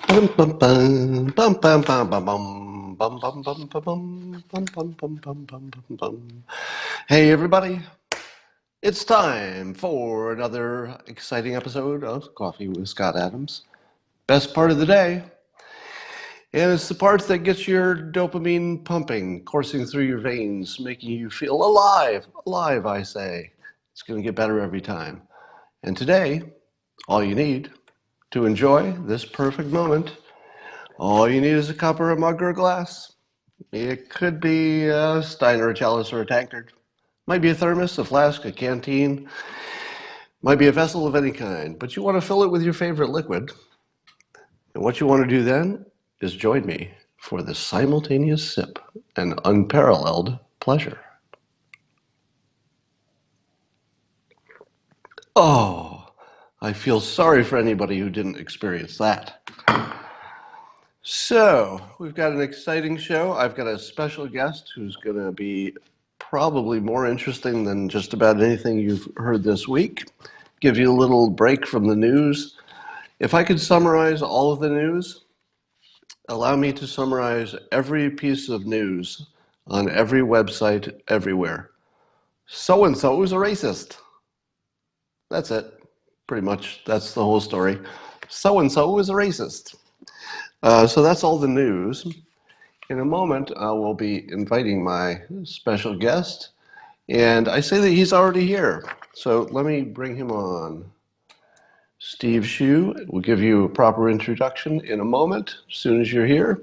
Bum, bum, bum, bum, bum, bum, bum, bum, bum, bum, bum, bum, bum, bum, bum, bum, bum, bum, bum. Hey everybody, it's time for another exciting episode of Coffee with Scott Adams. Best part of the day, and it's the part that gets your dopamine pumping, coursing through your veins, making you feel alive, I say. It's going to get better every time. And today, all you need to enjoy this perfect moment, all you need is a cup or a mug or a glass. It could be a stein or a chalice or a tankard. Might be a thermos, a flask, a canteen. Might be a vessel of any kind. But you want to fill it with your favorite liquid. And what you want to do then is join me for the simultaneous sip and unparalleled pleasure. Oh, I feel sorry for anybody who didn't experience that. So, we've got an exciting show. I've got a special guest who's going to be probably more interesting than just about anything you've heard this week. Give you a little break from the news. If I could summarize all of the news, allow me to summarize every piece of news on every website everywhere. So-and-so is a racist. That's it. Pretty much, that's the whole story. So-and-so is a racist. So that's all the news. In a moment, I will be inviting my special guest, and I say that he's already here. So let me bring him on. Steve Hsu will give you a proper introduction in a moment, as soon as you're here.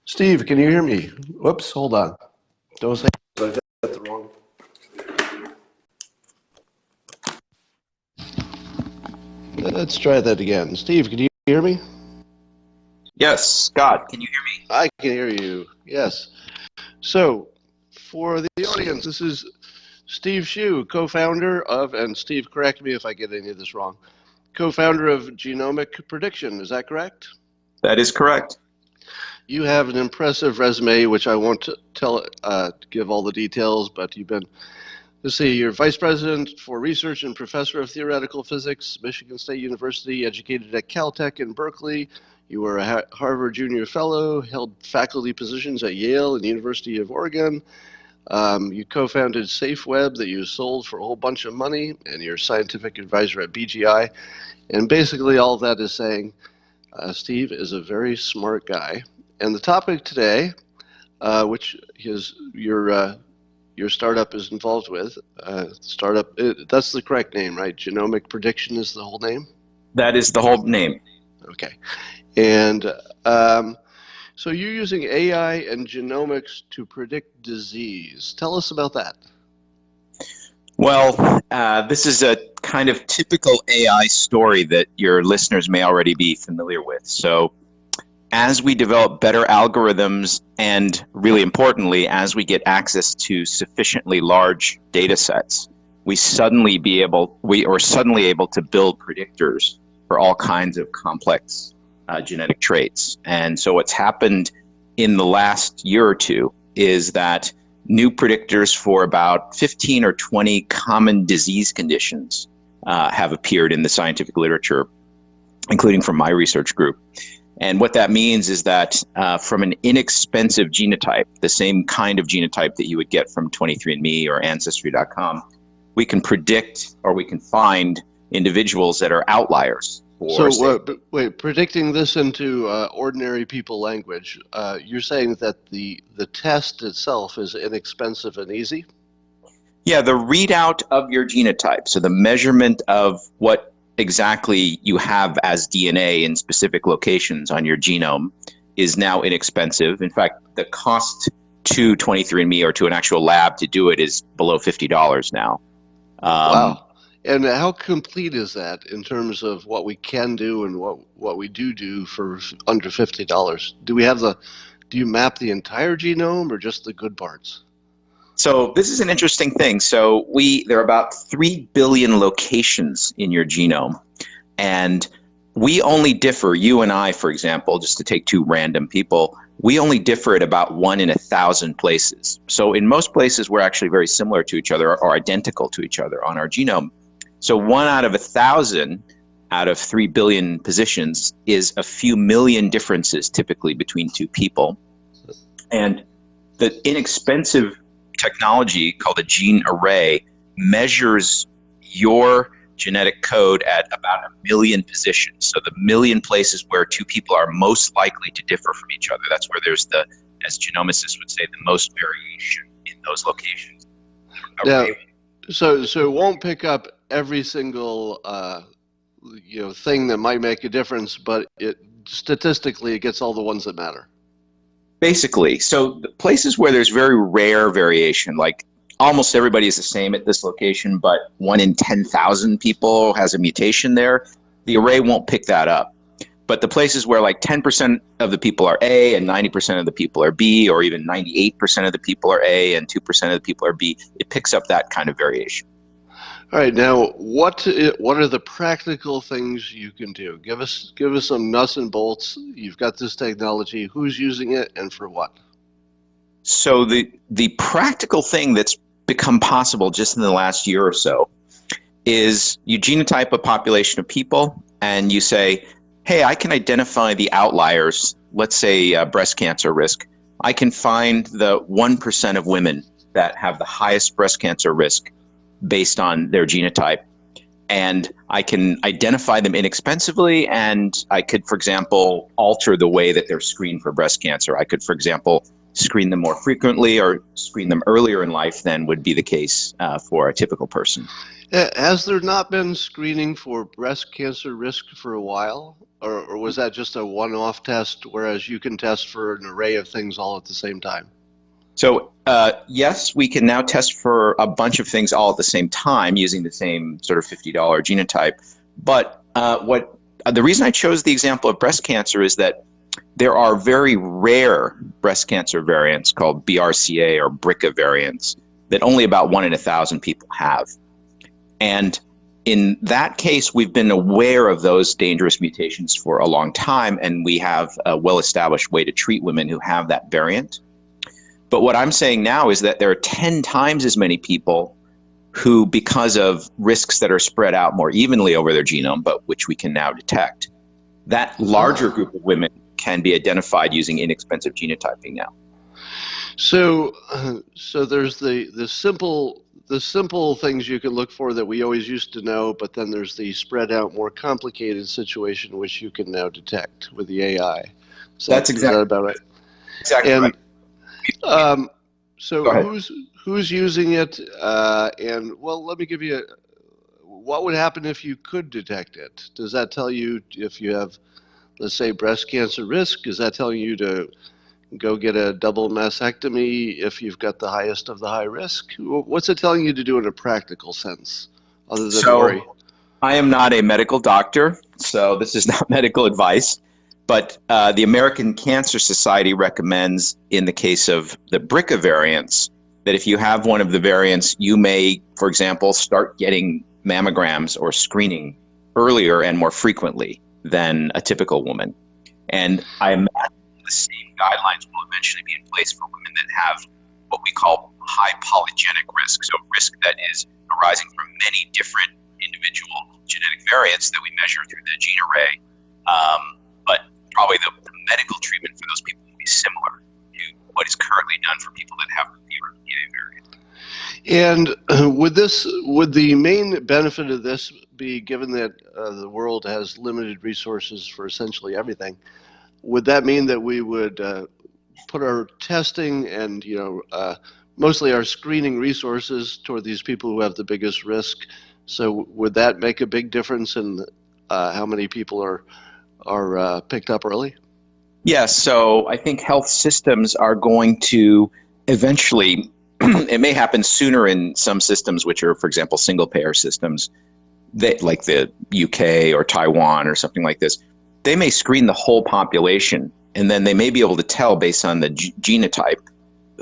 Steve, can you hear me? Whoops, hold on. Don't say I got the wrong. Let's try that again. Steve, can you hear me? Yes, Scott, can you hear me? I can hear you, yes. So, for the audience, this is Steve Hsu, co-founder of, and Steve, correct me if I get any of this wrong, co-founder of Genomic Prediction, is that correct? That is correct. You have an impressive resume, which I won't give all the details, but you've been, let's see, you're vice president for research and professor of theoretical physics, Michigan State University, educated at Caltech in Berkeley. You were a Harvard Junior Fellow, held faculty positions at Yale and the University of Oregon. You co-founded SafeWeb that you sold for a whole bunch of money, and you're scientific advisor at BGI. And basically all that is saying Steve is a very smart guy. And the topic today, which your startup is involved with, that's the correct name, right? Genomic Prediction is the whole name? That is the whole name. Okay. And so you're using AI and genomics to predict disease. Tell us about that. Well, this is a kind of typical AI story that your listeners may already be familiar with. So as we develop better algorithms, and really importantly, as we get access to sufficiently large data sets, we're suddenly able to build predictors for all kinds of complex genetic traits. And so what's happened in the last year or two is that new predictors for about 15 or 20 common disease conditions have appeared in the scientific literature, including from my research group. And what that means is that from an inexpensive genotype, the same kind of genotype that you would get from 23andMe or Ancestry.com, we can predict or we can find individuals that are outliers. So wait, predicting this into ordinary people language, you're saying that the test itself is inexpensive and easy? Yeah, the readout of your genotype, so the measurement of what exactly you have as DNA in specific locations on your genome, is now inexpensive. In fact, the cost to 23andMe or to an actual lab to do it is below $50 now. Wow. And how complete is that in terms of what we can do and what we do for under $50? Do you map the entire genome or just the good parts? So this is an interesting thing. So there are about 3 billion locations in your genome, and we only differ, you and I, for example, just to take two random people, we only differ at about 1 in 1,000 places. So in most places, we're actually very similar to each other or identical to each other on our genome. So 1 out of 1,000 out of 3 billion positions is a few million differences typically between two people. And the inexpensive technology called a gene array measures your genetic code at about 1 million positions. So the million places where two people are most likely to differ from each other. That's where there's the, as genomicists would say, the most variation in those locations. Now, so it won't pick up every single thing that might make a difference, but statistically it gets all the ones that matter. Basically, so the places where there's very rare variation, like almost everybody is the same at this location, but 1 in 10,000 people has a mutation there, the array won't pick that up. But the places where like 10% of the people are A and 90% of the people are B, or even 98% of the people are A and 2% of the people are B, it picks up that kind of variation. All right, now what are the practical things you can do? Give us some nuts and bolts. You've got this technology. Who's using it and for what? So the practical thing that's become possible just in the last year or so is you genotype a population of people and you say, hey, I can identify the outliers, let's say breast cancer risk. I can find the 1% of women that have the highest breast cancer risk based on their genotype. And I can identify them inexpensively, and I could, for example, alter the way that they're screened for breast cancer. I could, for example, screen them more frequently or screen them earlier in life than would be the case for a typical person. Has there not been screening for breast cancer risk for a while? Or was that just a one-off test, whereas you can test for an array of things all at the same time? So yes, we can now test for a bunch of things all at the same time using the same sort of $50 genotype. But the reason I chose the example of breast cancer is that there are very rare breast cancer variants called BRCA or BRCA variants that only about 1 in 1,000 people have. And in that case, we've been aware of those dangerous mutations for a long time, and we have a well-established way to treat women who have that variant. But what I'm saying now is that there are 10 times as many people who, because of risks that are spread out more evenly over their genome, but which we can now detect, that larger group of women can be identified using inexpensive genotyping now. So there's the simple things you can look for that we always used to know, but then there's the spread out, more complicated situation which you can now detect with the AI. That's exactly, is that about right? Exactly right. So who's using it? And well, let me give you what would happen if you could detect it? Does that tell you if you have, let's say, breast cancer risk? Is that telling you to go get a double mastectomy if you've got the highest of the high risk? What's it telling you to do in a practical sense, other than worry? I am not a medical doctor, so this is not medical advice. But the American Cancer Society recommends, in the case of the BRCA variants, that if you have one of the variants, you may, for example, start getting mammograms or screening earlier and more frequently than a typical woman. And I imagine the same guidelines will eventually be in place for women that have what we call high polygenic risk, so risk that is arising from many different individual genetic variants that we measure through the gene array. But probably the medical treatment for those people will be similar to what is currently done for people that have the BRCA variant. And would the main benefit of this be, given that the world has limited resources for essentially everything, would that mean that we would put our testing and mostly our screening resources toward these people who have the biggest risk? So would that make a big difference in how many people are picked up early? Yes, so I think health systems are going to eventually, it may happen sooner in some systems which are, for example, single payer systems, like the UK or Taiwan or something like this. They may screen the whole population, and then they may be able to tell based on the genotype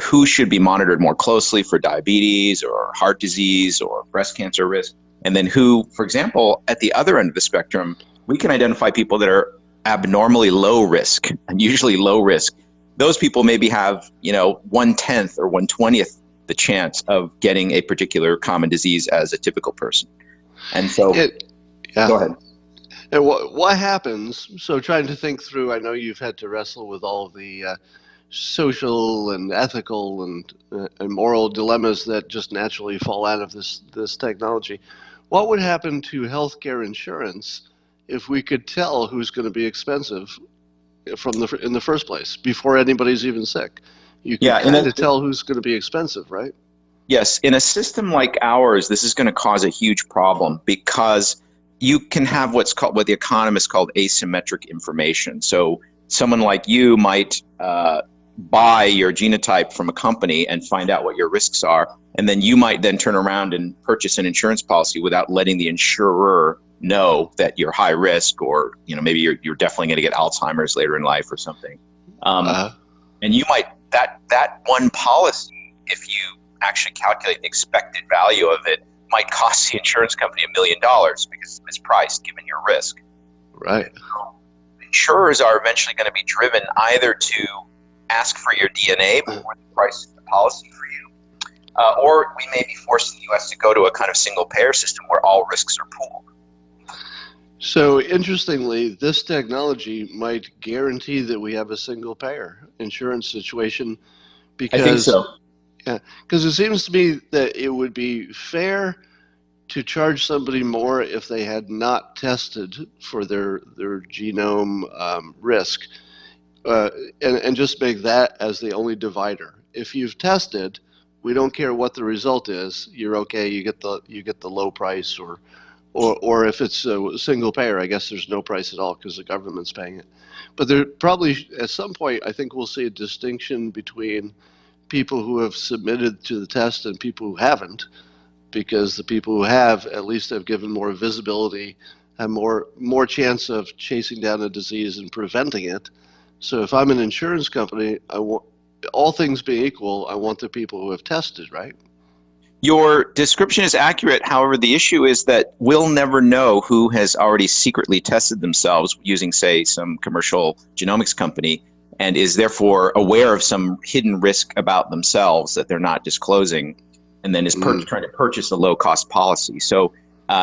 who should be monitored more closely for diabetes or heart disease or breast cancer risk, and then who, for example, at the other end of the spectrum, we can identify people that are abnormally low risk, and usually low risk. Those people maybe have, 1/10 or 1/20th the chance of getting a particular common disease as a typical person. And so, Yeah. Go ahead. And what happens? So trying to think through. I know you've had to wrestle with all of the social and ethical and moral dilemmas that just naturally fall out of this technology. What would happen to healthcare insurance if we could tell who's going to be expensive in the first place before anybody's even sick? You could Yeah, kind of tell who's going to be expensive, right? yes, in a system like ours, this is going to cause a huge problem because you can have what the economists called asymmetric information. So someone like you might buy your genotype from a company and find out what your risks are, and then you might then turn around and purchase an insurance policy without letting the insurer know that you're high risk, or maybe you're definitely going to get Alzheimer's later in life or something. And you might that one policy, if you actually calculate the expected value of it, might cost the insurance company $1 million because it's mispriced given your risk. Right. So insurers are eventually going to be driven either to ask for your DNA before they price the policy for you, or we may be forced in the U.S. to go to a kind of single payer system where all risks are pooled. So interestingly, this technology might guarantee that we have a single payer insurance situation because I think so. Yeah, because it seems to me that it would be fair to charge somebody more if they had not tested for their genome risk, and just make that as the only divider. If you've tested, we don't care what the result is. You're okay. You get the low price, or if it's a single payer, I guess there's no price at all because the government's paying it. But there probably at some point, I think we'll see a distinction between people who have submitted to the test and people who haven't, because the people who have at least have given more visibility, have more chance of chasing down a disease and preventing it. So if I'm an insurance company, I want, all things being equal, I want the people who have tested, right? Your description is accurate. However, the issue is that we'll never know who has already secretly tested themselves using, say, some commercial genomics company and is therefore aware of some hidden risk about themselves that they're not disclosing, and then is trying to purchase a low-cost policy. So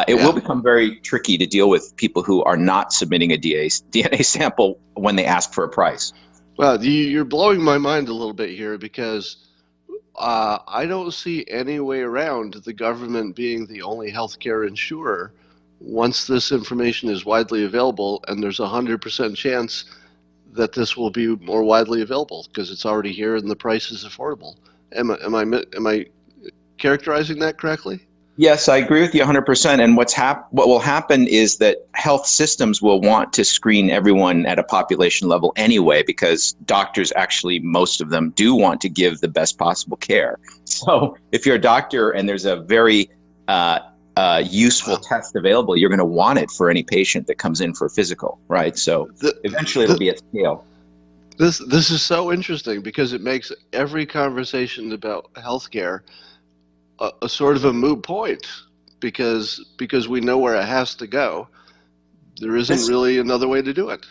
it will become very tricky to deal with people who are not submitting a DNA sample when they ask for a price. Well, you're blowing my mind a little bit here, because I don't see any way around the government being the only healthcare insurer once this information is widely available, and there's 100% chance that this will be more widely available because it's already here and the price is affordable. Am I characterizing that correctly? Yes, I agree with you 100%. And what will happen is that health systems will want to screen everyone at a population level anyway, because doctors actually, most of them, do want to give the best possible care. So if you're a doctor and there's a very useful test available, you're going to want it for any patient that comes in for a physical, right? So eventually it'll be at scale. This is so interesting because it makes every conversation about healthcare a sort of a moot point, because we know where it has to go. There isn't really another way to do it.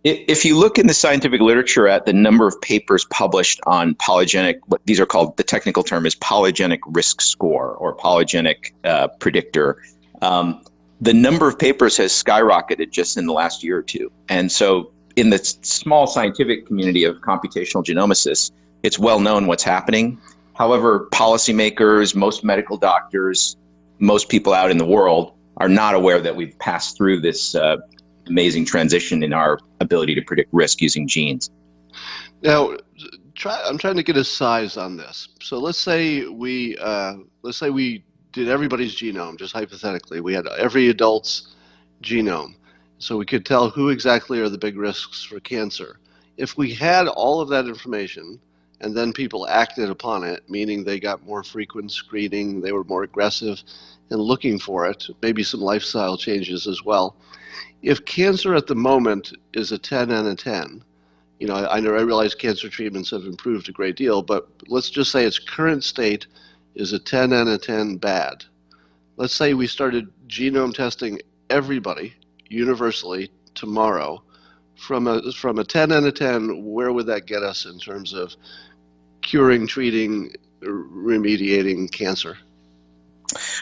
If you look in the scientific literature at the number of papers published on polygenic, what these are called, the technical term is polygenic risk score or polygenic predictor, the number of papers has skyrocketed just in the last year or two. And so in the small scientific community of computational genomicists, it's well known what's happening. However, policymakers, most medical doctors, most people out in the world are not aware that we've passed through this amazing transition in our ability to predict risk using genes. Now, I'm trying to get a size on this. So let's say we did everybody's genome, just hypothetically. We had every adult's genome, so we could tell who exactly are the big risks for cancer. If we had all of that information, and then people acted upon it, meaning they got more frequent screening, they were more aggressive in looking for it, maybe some lifestyle changes as well. If cancer at the moment is a 10 out of 10, I realize cancer treatments have improved a great deal, but let's just say its current state is a 10 out of 10 bad. Let's say we started genome testing everybody universally tomorrow. From a 10 out of 10, where would that get us in terms of curing, treating, remediating cancer?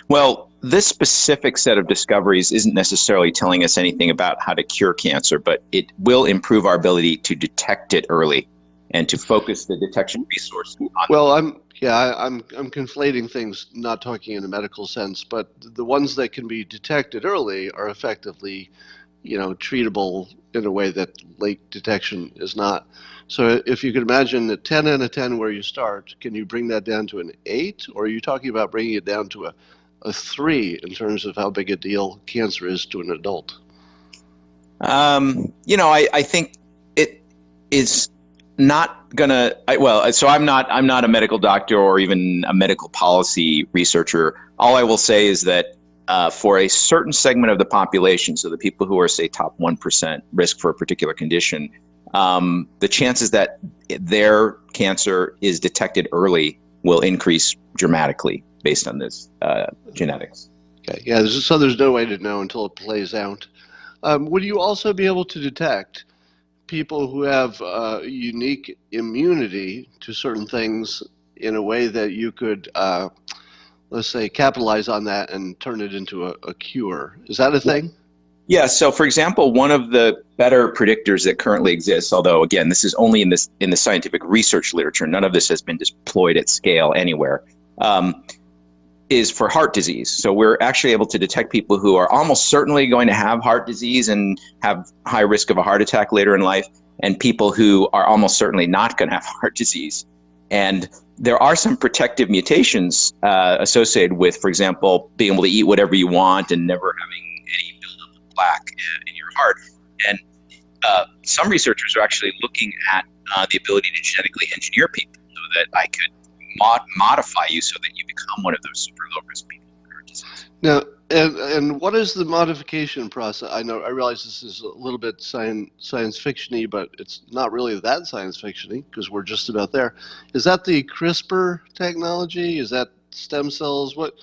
Well, this specific set of discoveries isn't necessarily telling us anything about how to cure cancer, but it will improve our ability to detect it early and to focus the detection resource on. Well, I'm conflating things, not talking in a medical sense, but the ones that can be detected early are effectively, treatable in a way that late detection is not. So if you could imagine a 10 out of 10 where you start, can you bring that down to an 8? Or are you talking about bringing it down to a 3 in terms of how big a deal cancer is to an adult? I think it is not gonna. So I'm not a medical doctor or even a medical policy researcher. All I will say is that for a certain segment of the population, so the people who are, say, top 1% risk for a particular condition, the chances that their cancer is detected early will increase dramatically based on this genetics. Okay, yeah, there's no way to know until it plays out. Would you also be able to detect people who have unique immunity to certain things in a way that you could, let's say, capitalize on that and turn it into a cure? Is that a thing? Yeah. So, for example, one of the better predictors that currently exists, although again, this is only in the scientific research literature, none of this has been deployed at scale anywhere, is for heart disease. So we're actually able to detect people who are almost certainly going to have heart disease and have high risk of a heart attack later in life, and people who are almost certainly not going to have heart disease. And there are some protective mutations associated with, for example, being able to eat whatever you want and never having any buildup of plaque in your heart. And some researchers are actually looking at the ability to genetically engineer people so that I could modify you so that you become one of those super low risk people with heart disease. Now, and what is the modification process? I realize this is a little bit science fiction-y, but it's not really that science fiction-y because we're just about there. Is that the CRISPR technology? Is that stem cells? What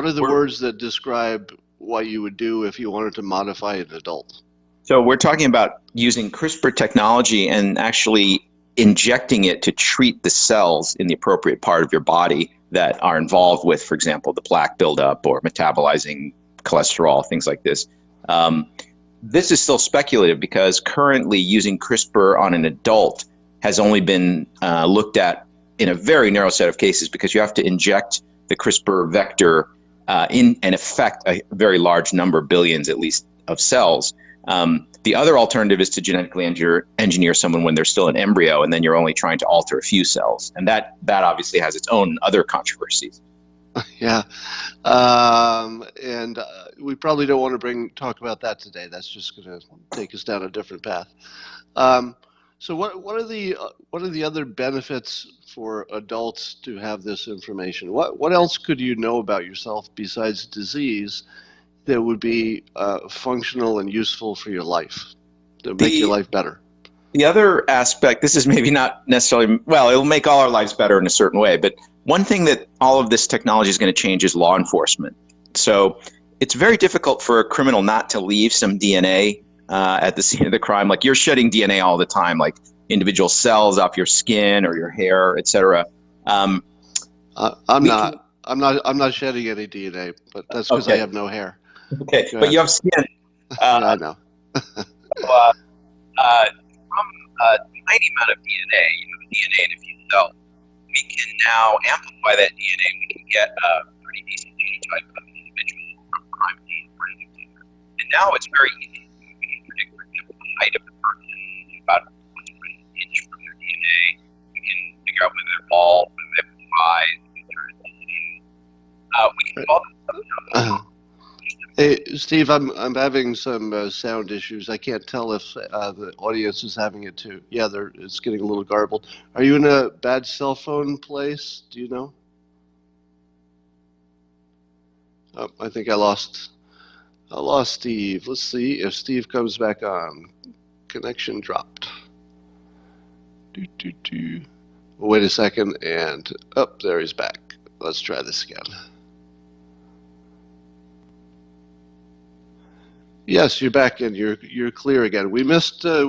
are the words that describe what you would do if you wanted to modify an adult? So we're talking about using CRISPR technology and actually injecting it to treat the cells in the appropriate part of your body that are involved with, for example, the plaque buildup or metabolizing cholesterol, things like this. This is still speculative because currently using CRISPR on an adult has only been looked at in a very narrow set of cases because you have to inject the CRISPR vector in and affect a very large number, billions at least, of cells. The other alternative is to genetically engineer someone when they're still an embryo, and then you're only trying to alter a few cells. And that obviously has its own other controversies. Yeah. And we probably don't want to talk about that today. That's just going to take us down a different path. So what are the other benefits for adults to have this information? What else could you know about yourself besides disease that would be functional and useful for your life, to make your life better? The other aspect, this is maybe not necessarily, well, it'll make all our lives better in a certain way, but one thing that all of this technology is going to change is law enforcement. So it's very difficult for a criminal not to leave some DNA at the scene of the crime. Like, you're shedding DNA all the time, like individual cells off your skin or your hair, etc. I'm not shedding any DNA, but that's because I have no hair. Okay, but you have skin. Yeah, I know. From a tiny amount of DNA, DNA in a few cells, we can now amplify that DNA. We can get a pretty decent genotype of an individual from crime scene, for instance. And now it's very easy. We can predict, for example, the height of the person about an inch from their DNA. We can figure out whether they're bald, whether they have blue eyes, whether they're ethnicity. We can do all this stuff now. Hey, Steve, I'm having some sound issues. I can't tell if the audience is having it too. Yeah, it's getting a little garbled. Are you in a bad cell phone place? Do you know? Oh, I think I lost Steve. Let's see if Steve comes back on. Connection dropped. Wait a second, and there he's back. Let's try this again. Yes, you're back and you're clear again. We missed the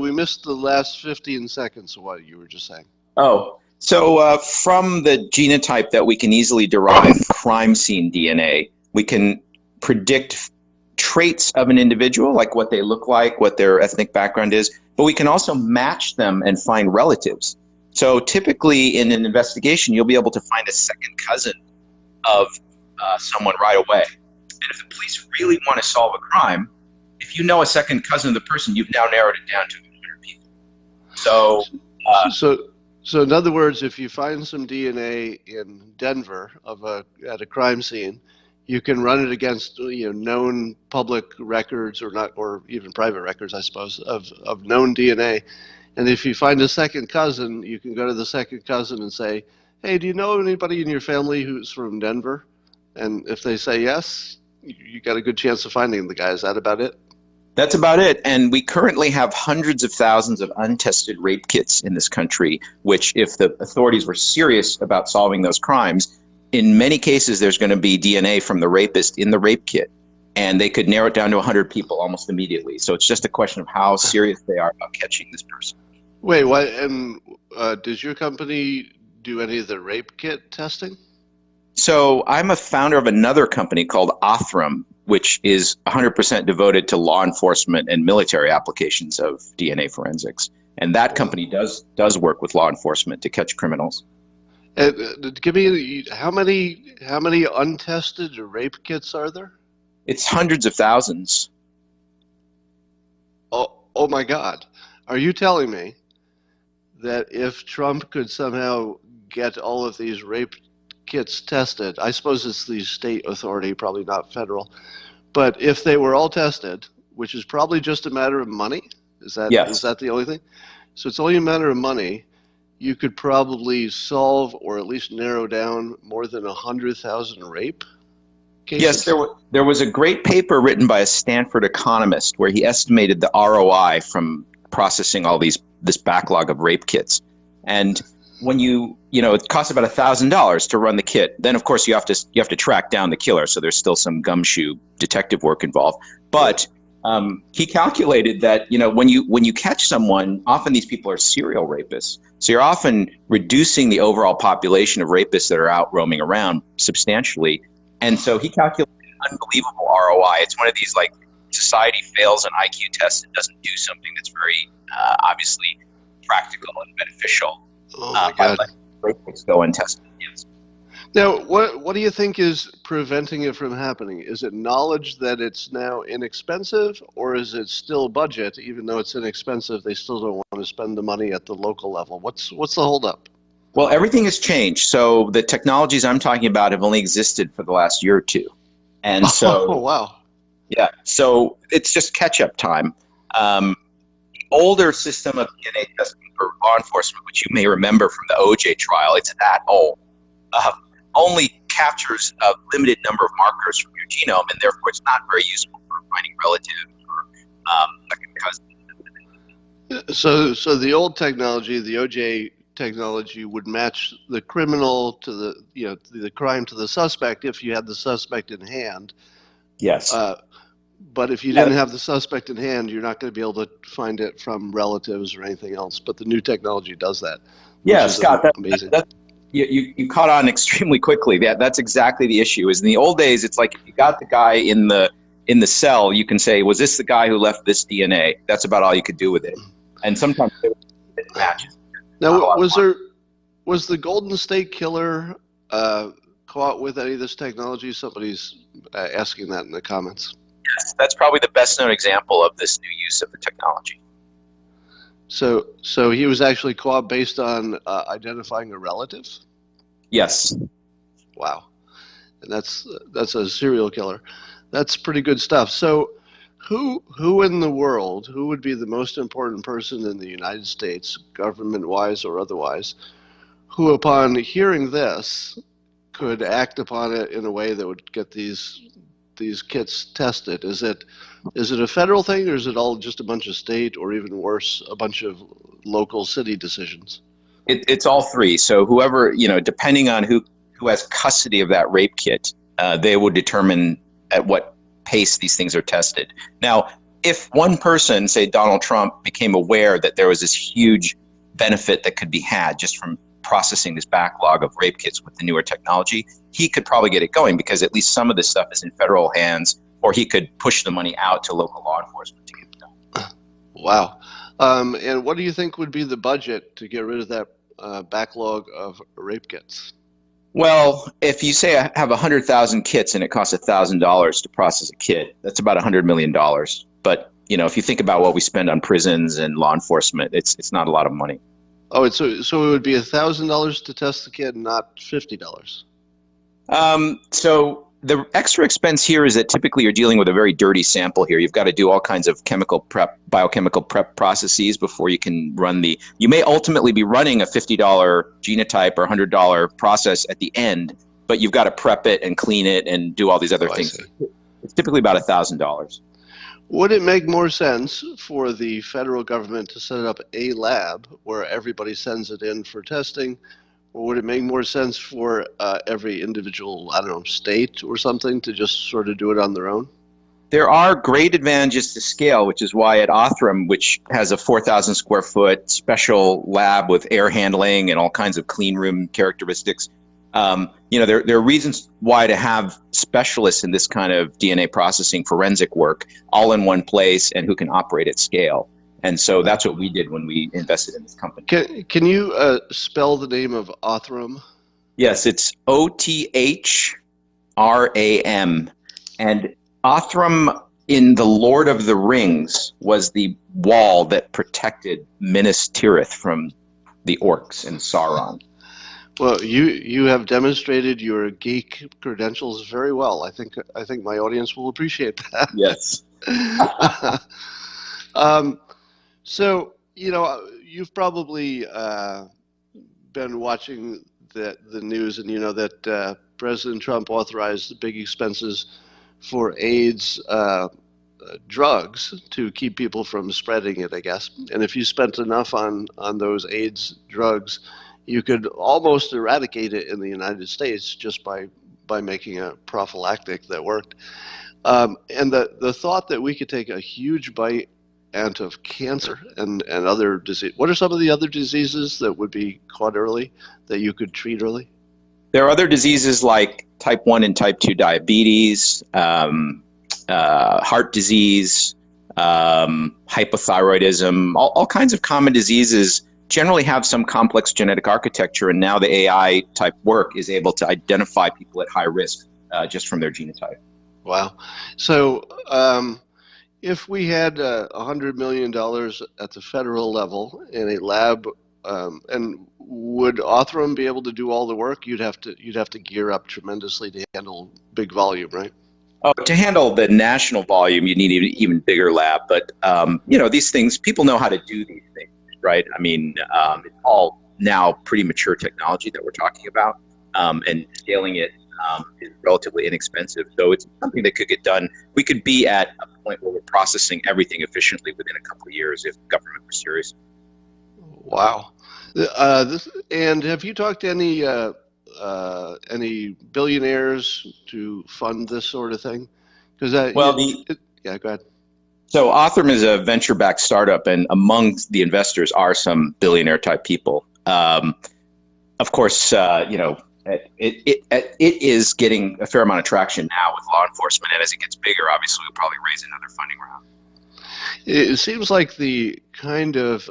last 15 seconds of what you were just saying. Oh, so from the genotype that we can easily derive crime scene DNA, we can predict traits of an individual, like what they look like, what their ethnic background is, but we can also match them and find relatives. So typically in an investigation, you'll be able to find a second cousin of someone right away. And if the police really want to solve a crime, if you know a second cousin of the person, you've now narrowed it down to 100 people. So in other words, if you find some DNA in Denver at a crime scene, you can run it against known public records or even private records, I suppose, of known DNA. And if you find a second cousin, you can go to the second cousin and say, "Hey, do you know anybody in your family who's from Denver?" And if they say yes, you got a good chance of finding the guy. Is that about it? That's about it. And we currently have hundreds of thousands of untested rape kits in this country, which if the authorities were serious about solving those crimes, in many cases, there's going to be DNA from the rapist in the rape kit. And they could narrow it down to 100 people almost immediately. So it's just a question of how serious they are about catching this person. Wait, what? And does your company do any of the rape kit testing? So I'm a founder of another company called Othram, which is 100% devoted to law enforcement and military applications of DNA forensics. And that company does work with law enforcement to catch criminals. Give me how many untested rape kits are there? It's hundreds of thousands. Oh my God. Are you telling me that if Trump could somehow get all of these rape kits tested, I suppose it's the state authority, probably not federal, but if they were all tested, which is probably just a matter of money, is that the only thing? So it's only a matter of money. You could probably solve or at least narrow down more than 100,000 rape cases. Yes, there was a great paper written by a Stanford economist where he estimated the ROI from processing all this backlog of rape kits. And when it costs about $1,000 to run the kit. Then of course you have to track down the killer. So there's still some gumshoe detective work involved. But he calculated that when you catch someone, often these people are serial rapists. So you're often reducing the overall population of rapists that are out roaming around substantially. And so he calculated an unbelievable ROI. It's one of these like society fails an IQ test and doesn't do something that's very obviously practical and beneficial. Oh my God. Rapists go untested. Yes. Now, what do you think is preventing it from happening? Is it knowledge that it's now inexpensive, or is it still budget? Even though it's inexpensive, they still don't want to spend the money at the local level. What's the holdup? Well, everything has changed. So the technologies I'm talking about have only existed for the last year or two. And so, oh, wow. Yeah, so it's just catch-up time. The older system of DNA testing for law enforcement, which you may remember from the OJ trial, it's that old, only captures a limited number of markers from your genome, and therefore it's not very useful for finding relatives or second cousins. So the old technology, the OJ technology, would match the criminal to the crime to the suspect if you had the suspect in hand. Yes. But if you didn't have the suspect in hand, you're not going to be able to find it from relatives or anything else. But the new technology does that. Yeah, Scott, amazing. You caught on extremely quickly. That's exactly the issue. Is in the old days, it's like if you got the guy in the cell, you can say, was this the guy who left this DNA? That's about all you could do with it. And sometimes it matches. Now, was the Golden State Killer caught with any of this technology? Somebody's asking that in the comments. Yes, that's probably the best known example of this new use of the technology. So he was actually caught based on identifying a relative? Yes. Wow. And that's a serial killer. That's pretty good stuff. So who in the world, who would be the most important person in the United States, government-wise or otherwise, who upon hearing this could act upon it in a way that would get these kits tested? Is it a federal thing, or is it all just a bunch of state, or even worse, a bunch of local city decisions? It's all three. So whoever, depending on who has custody of that rape kit, they will determine at what pace these things are tested. Now, if one person, say Donald Trump, became aware that there was this huge benefit that could be had just from processing this backlog of rape kits with the newer technology, he could probably get it going because at least some of this stuff is in federal hands, or he could push the money out to local law enforcement to get it done. Wow. And what do you think would be the budget to get rid of that backlog of rape kits? Well, if you say I have 100,000 kits and it costs $1,000 to process a kit, that's about $100 million. But if you think about what we spend on prisons and law enforcement, it's not a lot of money. Oh, so it would be $1,000 to test the kit, not $50. So the extra expense here is that typically you're dealing with a very dirty sample here. You've got to do all kinds of biochemical prep processes before you can run you may ultimately be running a $50 genotype or $100 process at the end, but you've got to prep it and clean it and do all these other things. It's typically about $1,000. Would it make more sense for the federal government to set up a lab where everybody sends it in for testing? Or would it make more sense for every individual, state or something to just sort of do it on their own? There are great advantages to scale, which is why at Othram, which has a 4,000 square foot special lab with air handling and all kinds of clean room characteristics, there are reasons why to have specialists in this kind of DNA processing forensic work all in one place and who can operate at scale. And so that's what we did when we invested in this company. Can you spell the name of Othram? Yes, it's Othram. And Othram in The Lord of the Rings was the wall that protected Minas Tirith from the orcs and Sauron. Well, you have demonstrated your geek credentials very well. I think my audience will appreciate that. Yes. So, you've probably been watching the news, and you know that President Trump authorized the big expenses for AIDS drugs to keep people from spreading it, I guess. And if you spent enough on those AIDS drugs, you could almost eradicate it in the United States just by making a prophylactic that worked. And the thought that we could take a huge bite out of cancer and other disease. What are some of the other diseases that would be caught early that you could treat early? There are other diseases like type 1 and type 2 diabetes, heart disease, hypothyroidism, all kinds of common diseases generally have some complex genetic architecture, and now the AI type work is able to identify people at high risk just from their genotype. Wow. So if we had $100 million at the federal level in a lab, and would Othram be able to do all the work? You'd have to gear up tremendously to handle big volume, right? Oh, to handle the national volume, you need an even bigger lab. But these things, people know how to do these things, right? I mean, it's all now pretty mature technology that we're talking about, and scaling it is relatively inexpensive. So it's something that could get done. We could be at a point where we're processing everything efficiently within a couple of years if the government were serious. Wow. And have you talked to any billionaires to fund this sort of thing? Because yeah, go ahead. So Othram is a venture-backed startup, and among the investors are some billionaire-type people. Of course, it is getting a fair amount of traction now with law enforcement, and as it gets bigger, obviously we'll probably raise another funding round. It seems like the kind of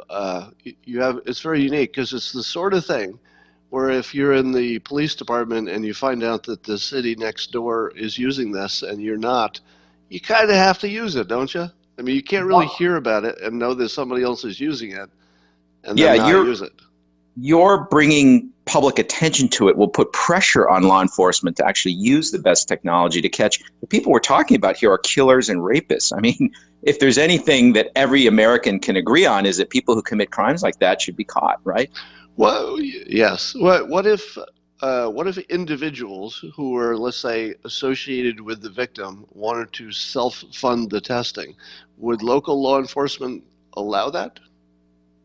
it's very unique because it's the sort of thing where if you're in the police department and you find out that the city next door is using this and you're not, you kind of have to use it, don't you? I mean, you can't really hear about it and know that somebody else is using it and then not use it. You're bringing public attention to it will put pressure on law enforcement to actually use the best technology to catch. The people we're talking about here are killers and rapists. I mean, if there's anything that every American can agree on is that people who commit crimes like that should be caught, right? Well, yes. What if individuals who were, let's say, associated with the victim wanted to self-fund the testing? Would local law enforcement allow that?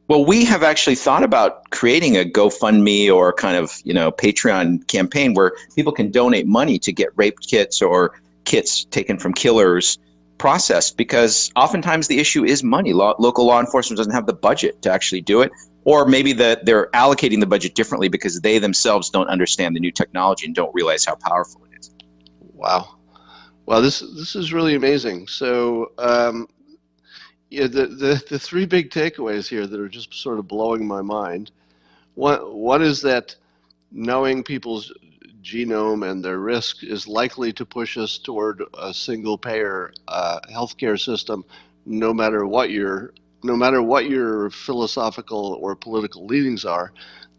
Well, we have actually thought about creating a GoFundMe or kind of, Patreon campaign where people can donate money to get rape kits or kits taken from killers processed, because oftentimes the issue is money. Local law enforcement doesn't have the budget to actually do it, or maybe they're allocating the budget differently because they themselves don't understand the new technology and don't realize how powerful it is. Wow. Well, this is really amazing. So, yeah, the three big takeaways here that are just sort of blowing my mind. One is that knowing people's genome and their risk is likely to push us toward a single payer healthcare system, no matter what your philosophical or political leanings are.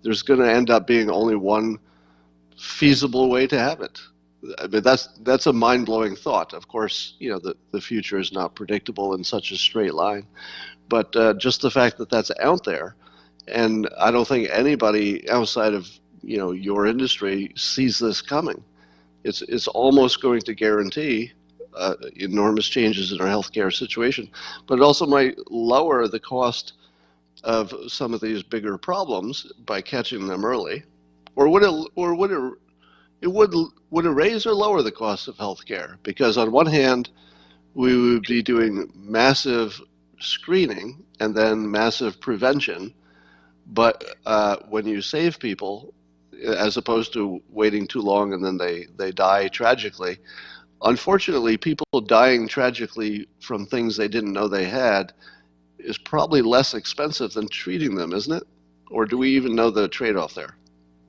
There's going to end up being only one feasible way to have it. I mean, that's a mind-blowing thought. Of course, the future is not predictable in such a straight line, but just the fact that that's out there, and I don't think anybody outside of your industry sees this coming. It's almost going to guarantee enormous changes in our healthcare situation, but it also might lower the cost of some of these bigger problems by catching them early. Or would it raise or lower the cost of healthcare? Because on one hand, we would be doing massive screening and then massive prevention, but when you save people, as opposed to waiting too long and then they die tragically, unfortunately, people dying tragically from things they didn't know they had is probably less expensive than treating them, isn't it? Or do we even know the trade-off there?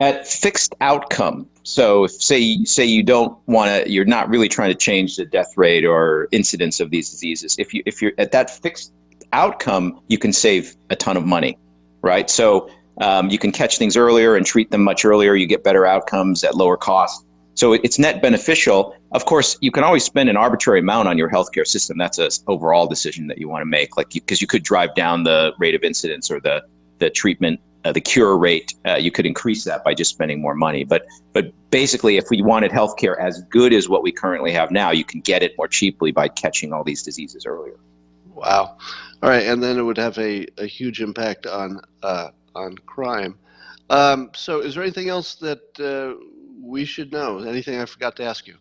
At fixed outcome, so if, say you don't want to, you're not really trying to change the death rate or incidence of these diseases. If you're at that fixed outcome, you can save a ton of money, right? So you can catch things earlier and treat them much earlier. You get better outcomes at lower cost. So it's net beneficial. Of course, you can always spend an arbitrary amount on your healthcare system. That's an overall decision that you want to make, like because you could drive down the rate of incidence or the treatment, the cure rate. You could increase that by just spending more money. But basically, if we wanted healthcare as good as what we currently have now, you can get it more cheaply by catching all these diseases earlier. Wow. All right, and then it would have a huge impact on crime. So is there anything else that we should know? Anything I forgot to ask you?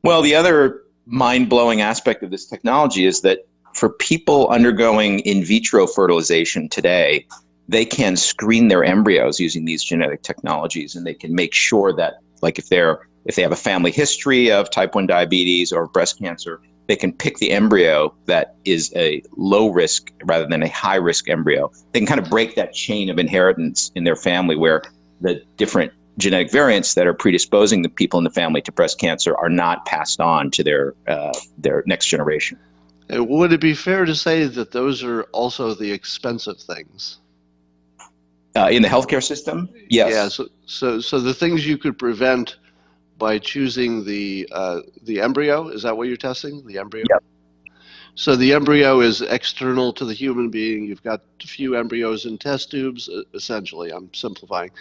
Well, the other mind-blowing aspect of this technology is that for people undergoing in vitro fertilization today, they can screen their embryos using these genetic technologies, and they can make sure that, like if they have a family history of type 1 diabetes or breast cancer, they can pick the embryo that is a low risk rather than a high risk embryo. They can kind of break that chain of inheritance in their family where the different genetic variants that are predisposing the people in the family to breast cancer are not passed on to their next generation. Would it be fair to say that those are also the expensive things? In the healthcare system? Yes. Yeah, so the things you could prevent by choosing the embryo, is that what you're testing, the embryo? Yep. So the embryo is external to the human being. You've got a few embryos in test tubes, essentially, I'm simplifying.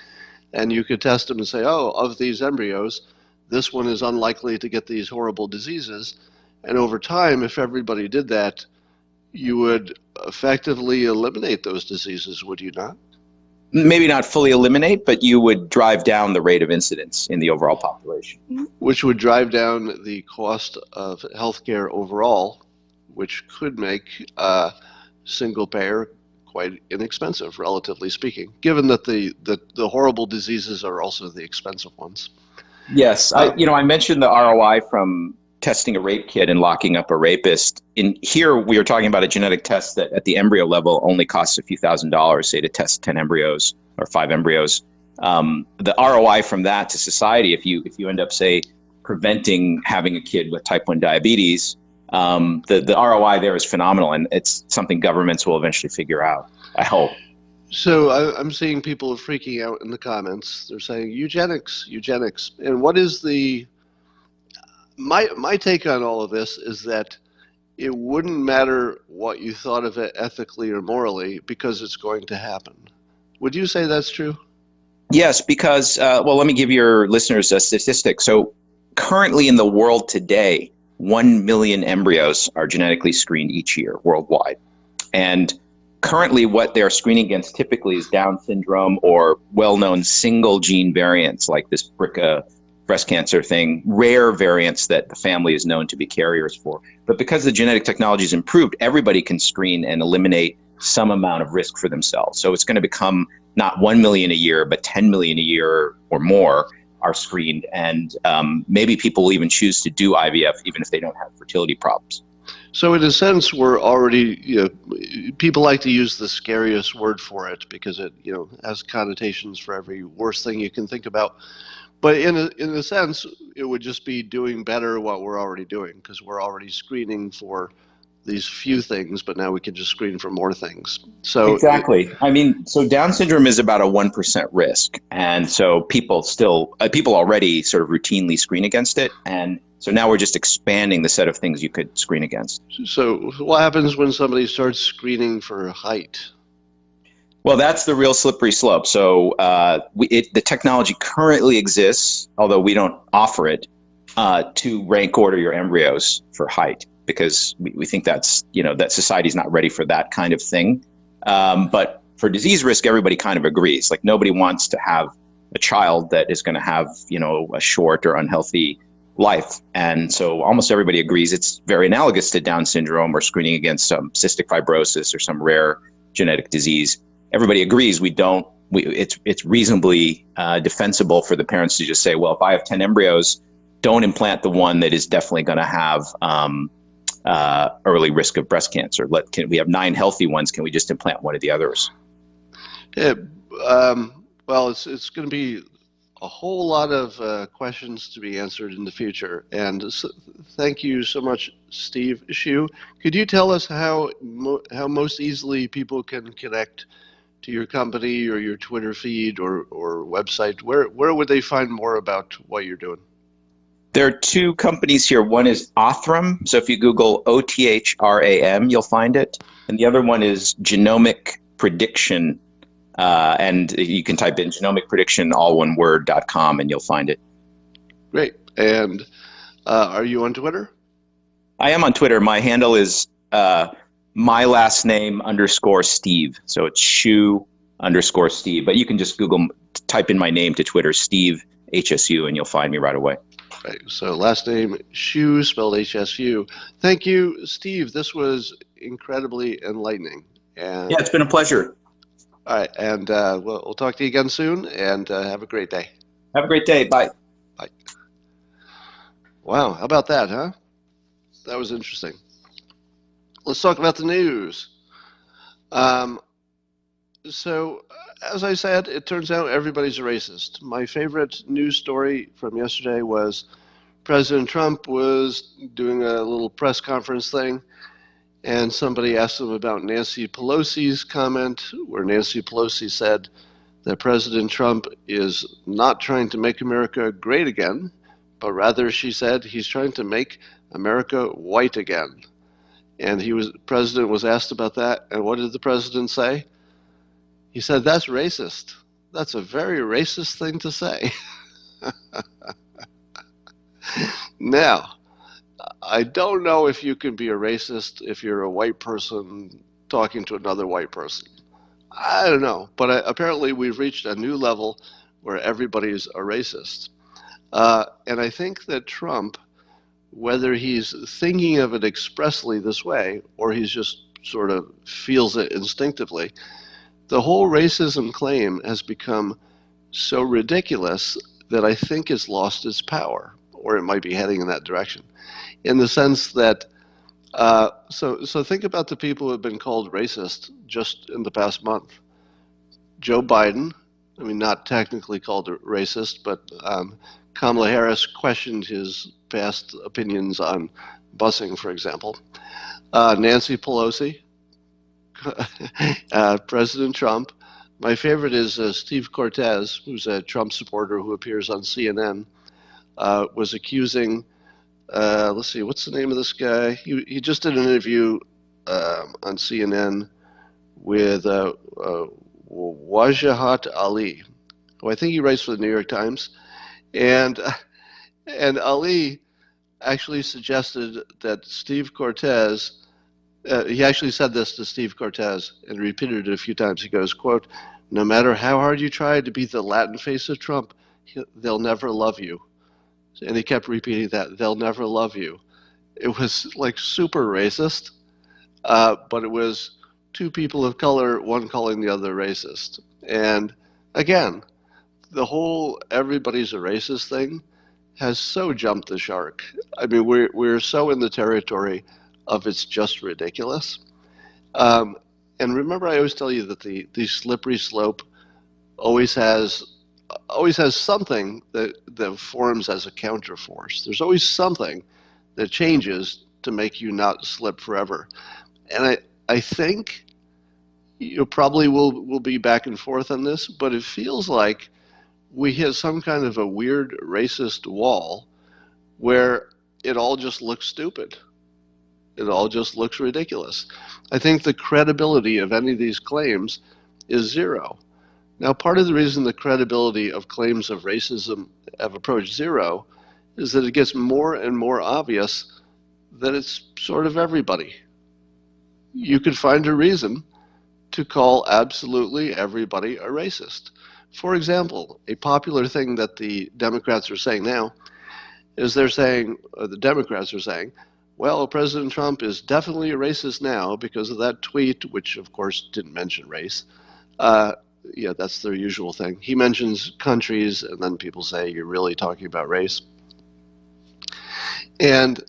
And you could test them and say, oh, of these embryos, this one is unlikely to get these horrible diseases. And over time, if everybody did that, you would effectively eliminate those diseases, would you not? Maybe not fully eliminate, but you would drive down the rate of incidence in the overall population. Which would drive down the cost of healthcare overall, which could make single payer quite inexpensive, relatively speaking, given that the horrible diseases are also the expensive ones. Yes, I mentioned the ROI from testing a rape kit and locking up a rapist. In here, we are talking about a genetic test that at the embryo level only costs a few $1,000s, say to test 10 embryos or 5 embryos. The ROI from that to society, if you end up, say, preventing having a kid with type 1 diabetes, the ROI there is phenomenal, and it's something governments will eventually figure out, I hope. So I'm seeing people freaking out in the comments. They're saying eugenics. And what is my take on all of this is that it wouldn't matter what you thought of it ethically or morally because it's going to happen. Would you say that's true? Yes, because, well, let me give your listeners a statistic. So currently in the world today, 1 million embryos are genetically screened each year worldwide. And currently what they're screening against typically is Down syndrome or well-known single gene variants like this BRCA breast cancer thing, rare variants that the family is known to be carriers for. But because the genetic technology is improved, everybody can screen and eliminate some amount of risk for themselves. So it's going to become not 1 million a year, but 10 million a year or more are screened. And maybe people will even choose to do IVF even if they don't have fertility problems. So in a sense, we're already, people like to use the scariest word for it because it, has connotations for every worst thing you can think about. But in a sense, it would just be doing better what we're already doing, because we're already screening for these few things, but now we can just screen for more things. So exactly. So Down syndrome is about a 1% risk. And so people already sort of routinely screen against it. And so now we're just expanding the set of things you could screen against. So what happens when somebody starts screening for height? Well, that's the real slippery slope. So the technology currently exists, although we don't offer it, to rank order your embryos for height, because we think that society's not ready for that kind of thing. But for disease risk, everybody kind of agrees. Like, nobody wants to have a child that is going to have, a short or unhealthy life. And so almost everybody agrees it's very analogous to Down syndrome or screening against some cystic fibrosis or some rare genetic disease. Everybody agrees it's reasonably defensible for the parents to just say, well, if I have 10 embryos, don't implant the one that is definitely going to have early risk of breast cancer. We have 9 healthy ones. Can we just implant one of the others? Yeah, well, it's going to be a whole lot of questions to be answered in the future. And so, thank you so much, Steve Hsu. Could you tell us how most easily people can connect to your company or your Twitter feed or website? Where would they find more about what you're doing? There are 2 companies here. One is Othram. So if you Google OTHRAM, you'll find it. And the other one is Genomic Prediction. And you can type in Genomic Prediction, all one word.com, and you'll find it. Great. And are you on Twitter? I am on Twitter. My handle is my last name _Steve. So it's Hsu_Steve. But you can just type in my name to Twitter, Steve HSU, and you'll find me right away. Right. So last name Hsu, spelled HSU. Thank you, Steve. This was incredibly enlightening. And yeah, it's been a pleasure. All right. And we'll talk to you again soon, and have a great day. Have a great day. Bye. Bye. Wow. How about that, huh? That was interesting. Let's talk about the news. So, as I said, it turns out everybody's a racist. My favorite news story from yesterday was President Trump was doing a little press conference thing, and somebody asked him about Nancy Pelosi's comment, where Nancy Pelosi said that President Trump is not trying to make America great again, but rather, she said, he's trying to make America white again. And president was asked about that, and what did the president say? He said, that's racist. That's a very racist thing to say. Now, I don't know if you can be a racist if you're a white person talking to another white person. I don't know. But apparently we've reached a new level where everybody's a racist. And I think that Trump, whether he's thinking of it expressly this way or he's just sort of feels it instinctively, the whole racism claim has become so ridiculous that I think it's lost its power, or it might be heading in that direction, in the sense that, so think about the people who have been called racist just in the past month. Joe Biden, I mean, not technically called a racist, but Kamala Harris questioned his past opinions on busing, for example. Nancy Pelosi, President Trump. My favorite is Steve Cortez, who's a Trump supporter who appears on CNN, was accusing, let's see, what's the name of this guy? He just did an interview on CNN with Wajahat Ali, who I think he writes for the New York Times. And Ali actually suggested that Steve Cortez, he actually said this to Steve Cortez and repeated it a few times. He goes, quote, no matter how hard you try to be the Latin face of Trump, they'll never love you. And he kept repeating that, they'll never love you. It was like super racist, but it was two people of color, one calling the other racist. And again, the whole everybody's a racist thing has so jumped the shark. I mean, we're so in the territory of it's just ridiculous. Um, and remember, I always tell you that the slippery slope always has something that forms as a counterforce. There's always something that changes to make you not slip forever. And I think you probably will be back and forth on this, but it feels like we hit some kind of a weird racist wall where it all just looks stupid. It all just looks ridiculous. I think the credibility of any of these claims is zero. Now, part of the reason the credibility of claims of racism have approached zero is that it gets more and more obvious that it's sort of everybody. You could find a reason to call absolutely everybody a racist. For example, a popular thing that the Democrats are saying now is they're saying, or the Democrats are saying, well, President Trump is definitely a racist now because of that tweet, which of course didn't mention race. Yeah, that's their usual thing. He mentions countries, and then people say, you're really talking about race. And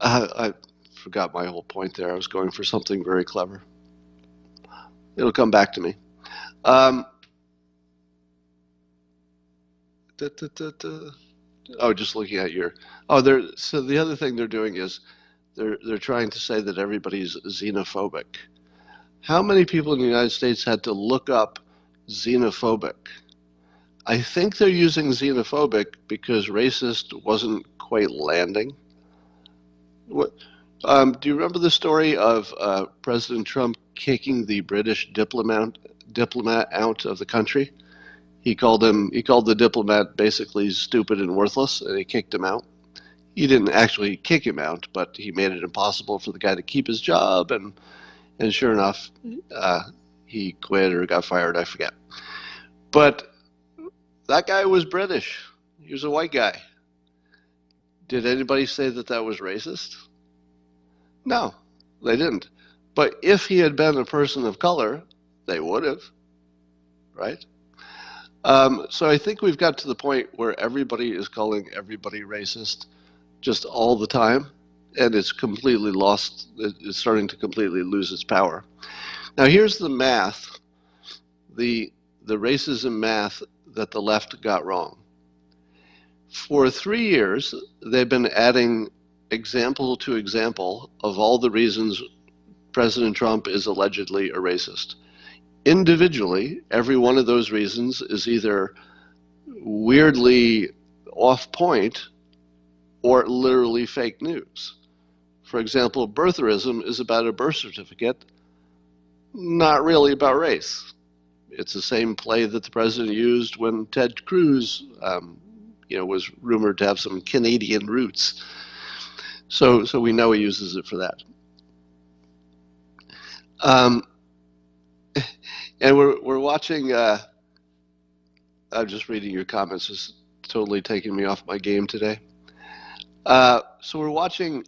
I forgot my whole point there. I was going for something very clever. It'll come back to me. Just looking at your. So the other thing they're doing is they're trying to say that everybody's xenophobic. How many people in the United States had to look up xenophobic? I think they're using xenophobic because racist wasn't quite landing. Do you remember the story of President Trump kicking the British diplomat out of the country? He called the diplomat basically stupid and worthless, and he kicked him out. He didn't actually kick him out, but he made it impossible for the guy to keep his job, and sure enough, he quit or got fired, I forget. But that guy was British. He was a white guy. Did anybody say that that was racist? No, they didn't. But if he had been a person of color, they would have, right? So I think we've got to the point where everybody is calling everybody racist just all the time, and it's completely lost. It's starting to completely lose its power. Now here's the math, the racism math that the left got wrong. For 3 years, they've been adding example to example of all the reasons President Trump is allegedly a racist. Individually, every one of those reasons is either weirdly off point or literally fake news. For example, birtherism is about a birth certificate, not really about race. It's the same play that the president used when Ted Cruz was rumored to have some Canadian roots. So we know he uses it for that. And we're watching. I'm just reading your comments. It's totally taking me off my game today. So we're watching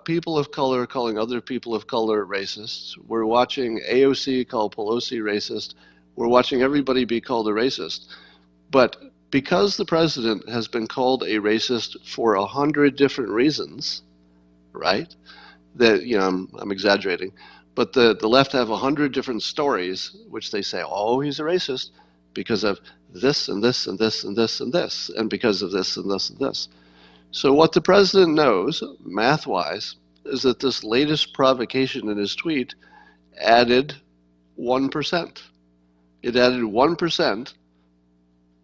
people of color calling other people of color racists. We're watching AOC call Pelosi racist. We're watching everybody be called a racist. But because the president has been called a racist for 100 different reasons, right? That I'm exaggerating, but the left have 100 different stories which they say, oh, he's a racist because of this and this and this and this and this, and because of this and this and this. So what the president knows, math-wise, is that this latest provocation in his tweet added 1%. It added 1%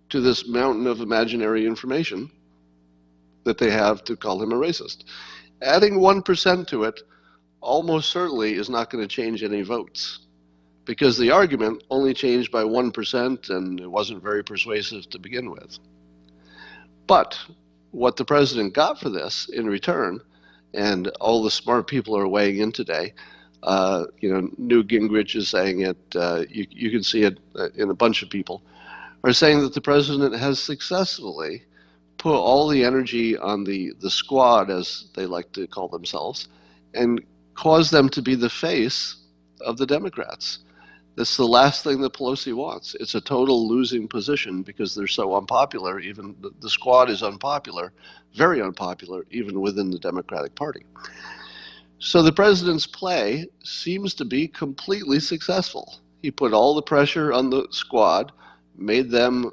to this mountain of imaginary information that they have to call him a racist. Adding 1% to it almost certainly is not going to change any votes because the argument only changed by 1% and it wasn't very persuasive to begin with. But what the president got for this in return, and all the smart people are weighing in today, Newt Gingrich is saying it, you can see it in a bunch of people, are saying that the president has successfully put all the energy on the squad, as they like to call themselves, and cause them to be the face of the Democrats. This is the last thing that Pelosi wants. It's a total losing position because they're so unpopular. Even the squad is unpopular, very unpopular, even within the Democratic Party. So the president's play seems to be completely successful. He put all the pressure on the squad, made them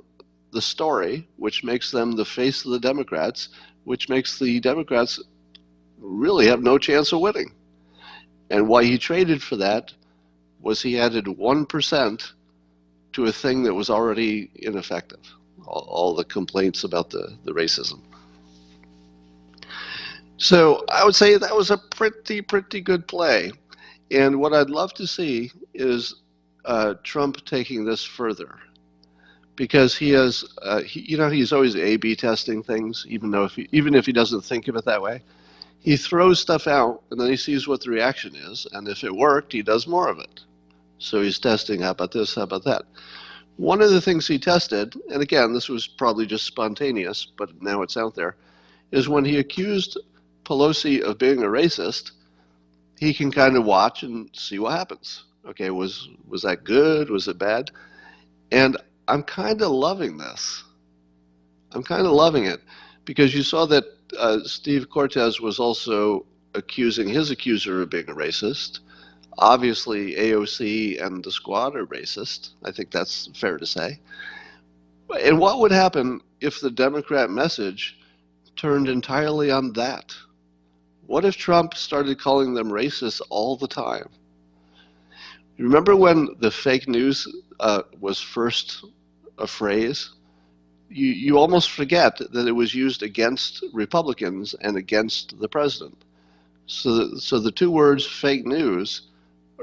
the story, which makes them the face of the Democrats, which makes the Democrats really have no chance of winning. And why he traded for that was he added 1% to a thing that was already ineffective, all the complaints about the racism. So I would say that was a pretty good play. And what I'd love to see is Trump taking this further, because he has, he's always A/B testing things, even if he doesn't think of it that way. He throws stuff out, and then he sees what the reaction is, and if it worked, he does more of it. So he's testing, how about this, how about that? One of the things he tested, and again, this was probably just spontaneous, but now it's out there, is when he accused Pelosi of being a racist, he can kind of watch and see what happens. Okay, was that good? Was it bad? And I'm kind of loving this. I'm kind of loving it, because you saw that Steve Cortez was also accusing his accuser of being a racist. Obviously, AOC and the squad are racist. I think that's fair to say. And what would happen if the Democrat message turned entirely on that? What if Trump started calling them racist all the time? Remember when the fake news was first a phrase? You almost forget that it was used against Republicans and against the president. So the two words fake news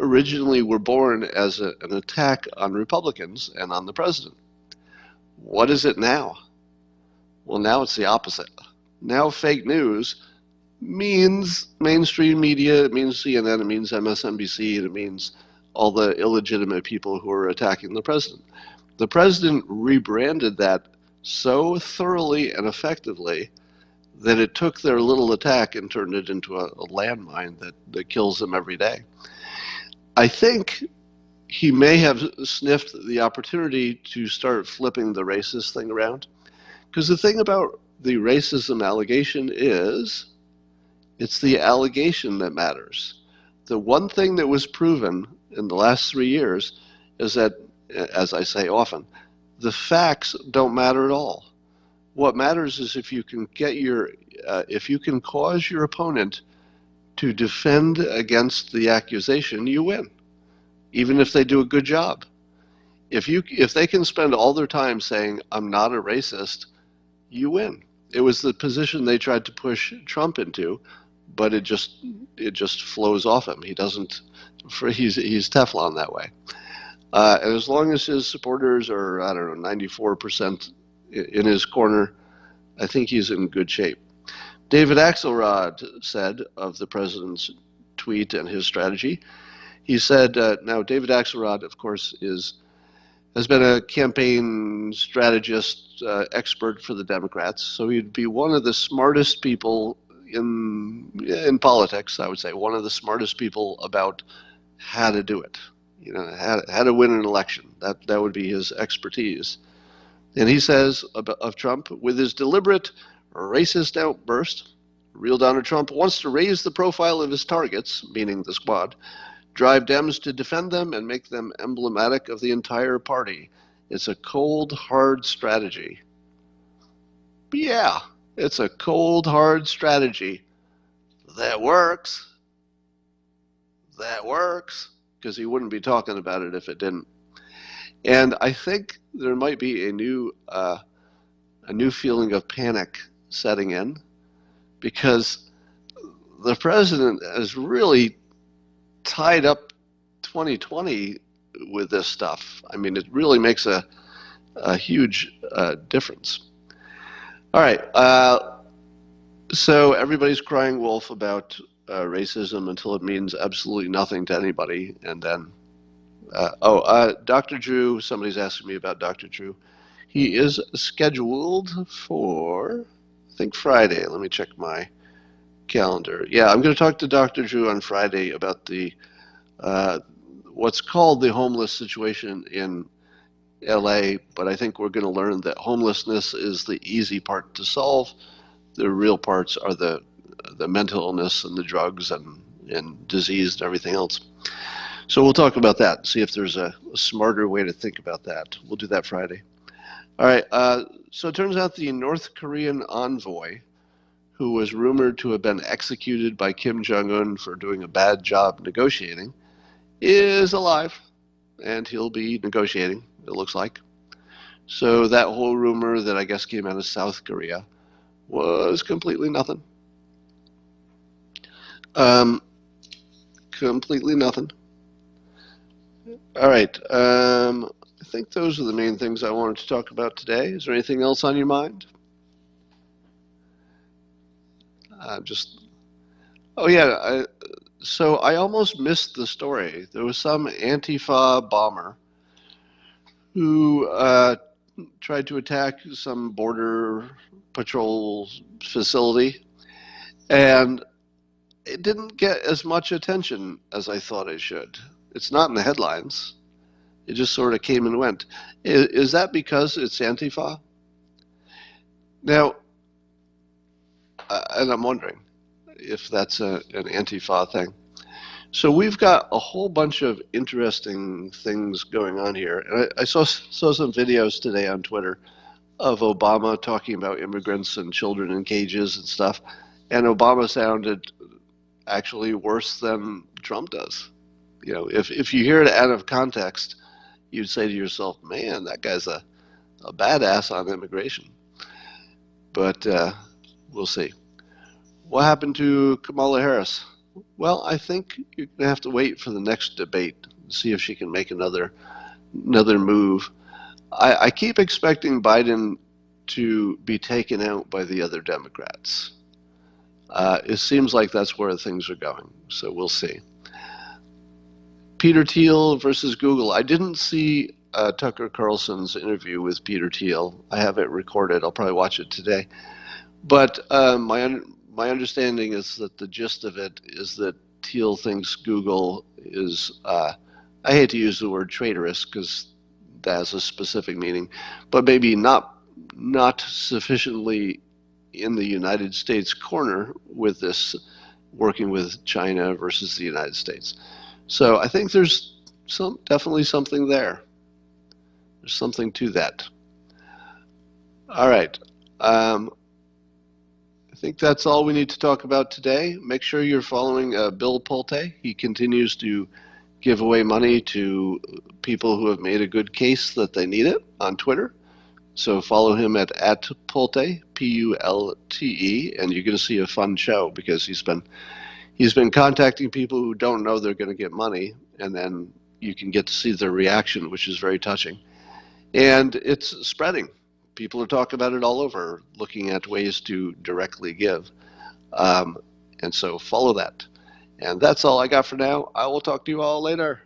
originally were born as an attack on Republicans and on the president. What is it now? Well, now it's the opposite. Now fake news means mainstream media, it means CNN, it means MSNBC, and it means all the illegitimate people who are attacking the president. The president rebranded that so thoroughly and effectively that it took their little attack and turned it into a landmine that kills them every day. I think he may have sniffed the opportunity to start flipping the racist thing around. Because the thing about the racism allegation is, it's the allegation that matters. The one thing that was proven in the last 3 years is that, as I say often, the facts don't matter at all. What matters is if you can cause your opponent to defend against the accusation, you win, even if they do a good job. If they can spend all their time saying, I'm not a racist, you win. It was the position they tried to push Trump into, but it just flows off him. He's Teflon that way. And as long as his supporters are, 94% in his corner, I think he's in good shape. David Axelrod said of the president's tweet and his strategy, he said, now David Axelrod, of course, has been a campaign strategist, expert for the Democrats, so he'd be one of the smartest people in politics, I would say, one of the smartest people about how to do it, how to win an election. That would be his expertise. And he says of Trump, with his deliberate racist outburst, real Donald Trump wants to raise the profile of his targets, meaning the squad, drive Dems to defend them and make them emblematic of the entire party. It's a cold, hard strategy. But yeah, it's a cold, hard strategy that works. That works, because he wouldn't be talking about it if it didn't. And I think there might be a new feeling of panic setting in, because the president has really tied up 2020 with this stuff. I mean, it really makes a huge difference. All right, so everybody's crying wolf about racism until it means absolutely nothing to anybody, and then Dr. Drew, somebody's asking me about Dr. Drew. He is scheduled for, I think, Friday. Let me check my calendar. Yeah, I'm going to talk to Dr. Drew on Friday about the what's called the homeless situation in LA, but I think we're going to learn that homelessness is the easy part to solve. The real parts are the mental illness and the drugs and disease and everything else. So we'll talk about that, see if there's a smarter way to think about that. We'll do that Friday. All right, so it turns out the North Korean envoy, who was rumored to have been executed by Kim Jong-un for doing a bad job negotiating, is alive, and he'll be negotiating, it looks like. So that whole rumor that I guess came out of South Korea was completely nothing. Completely nothing. All right. I think those are the main things I wanted to talk about today. Is there anything else on your mind? Oh yeah. So I almost missed the story. There was some Antifa bomber who tried to attack some border patrol facility, and it didn't get as much attention as I thought it should. It's not in the headlines. It just sort of came and went. Is that because it's Antifa? Now, and I'm wondering if that's an Antifa thing. So we've got a whole bunch of interesting things going on here. And I saw some videos today on Twitter of Obama talking about immigrants and children in cages and stuff. And Obama sounded actually worse than Trump does. You know, if you hear it out of context, you'd say to yourself, man, that guy's a badass on immigration. But we'll see. What happened to Kamala Harris? Well, I think you're going to have to wait for the next debate to see if she can make another move. I keep expecting Biden to be taken out by the other Democrats. It seems like that's where things are going, so we'll see. Peter Thiel versus Google. I didn't see Tucker Carlson's interview with Peter Thiel. I have it recorded. I'll probably watch it today. But my understanding is that the gist of it is that Thiel thinks Google is, I hate to use the word traitorous because that has a specific meaning, but maybe not sufficiently in the United States corner with this working with China versus the United States. So I think there's definitely something there. There's something to that. All right. I think that's all we need to talk about today. Make sure you're following Bill Pulte. He continues to give away money to people who have made a good case that they need it on Twitter. So follow him at Pulte, Pulte, and you're going to see a fun show because he's been contacting people who don't know they're going to get money, and then you can get to see their reaction, which is very touching. And it's spreading. People are talking about it all over, looking at ways to directly give. And so follow that. And that's all I got for now. I will talk to you all later.